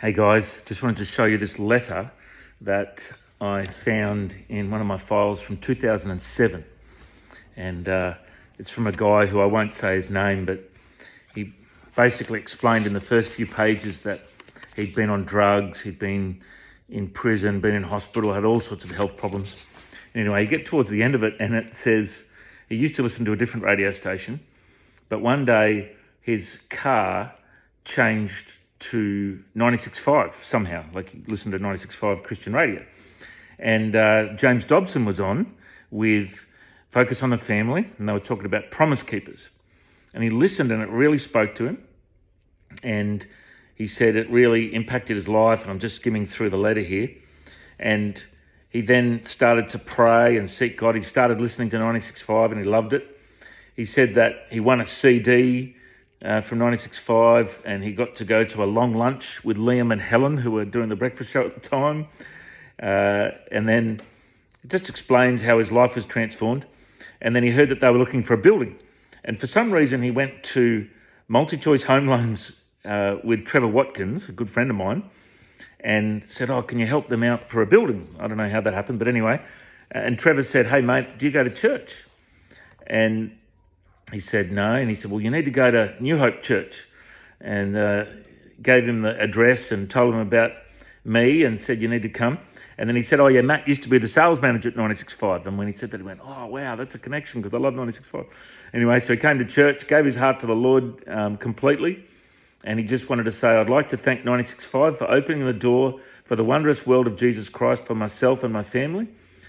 Hey guys, just wanted to show you this letter that I found in one of my files from 2007. And it's from a guy who I won't say his name, but he basically explained in the first few pages that he'd been on drugs, he'd been in prison, been in hospital, had all sorts of health problems. Anyway, you get towards the end of it and it says he used to listen to a different radio station, but one day his car changed to 96.5 somehow, like he listened to 96.5 Christian radio. And James Dobson was on with Focus on the Family, and they were talking about Promise Keepers. And he listened and it really spoke to him. And he said it really impacted his life, and I'm just skimming through the letter here. And he then started to pray and seek God. He started listening to 96.5 and he loved it. He said that he won a CD from 96.5, and he got to go to a long lunch with Liam and Helen, who were doing the breakfast show at the time. And then it just explains how his life was transformed. And then he heard that they were looking for a building. And for some reason, he went to Multi-Choice Home Loans with Trevor Watkins, a good friend of mine, and said, "Oh, can you help them out for a building?" I don't know how that happened, but anyway. And Trevor said, "Hey, mate, do you go to church?" And he said no, and he said, "Well, you need to go to New Hope Church," and gave him the address and told him about me and said, "You need to come." And then he said, "Oh yeah, Matt used to be the sales manager at 96.5. And when he said that, he went, "Oh wow, that's a connection because I love 96.5. Anyway, so he came to church, gave his heart to the Lord completely, and he just wanted to say, "I'd like to thank 96.5 for opening the door for the wondrous world of Jesus Christ for myself and my family.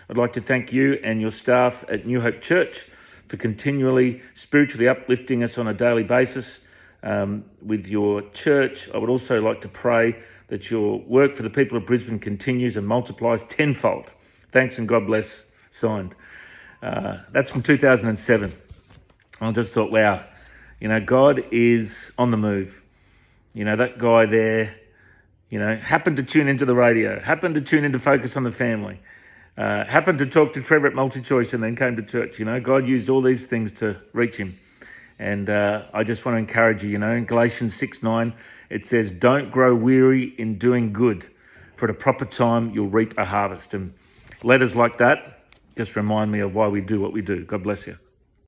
I'd like to thank you and your staff at New Hope Church for continually spiritually uplifting us on a daily basis with your church. I would also like to pray that your work for the people of Brisbane continues and multiplies tenfold. Thanks and God bless." Signed. That's from 2007. I just thought, wow, God is on the move. That guy there, happened to tune into the radio, happened to tune into Focus on the Family, happened to talk to Trevor at Multi-Choice and then came to church. God used all these things to reach him. And I just want to encourage you, in Galatians 6:9, it says, "Don't grow weary in doing good, for at a proper time you'll reap a harvest." And letters like that just remind me of why we do what we do. God bless you.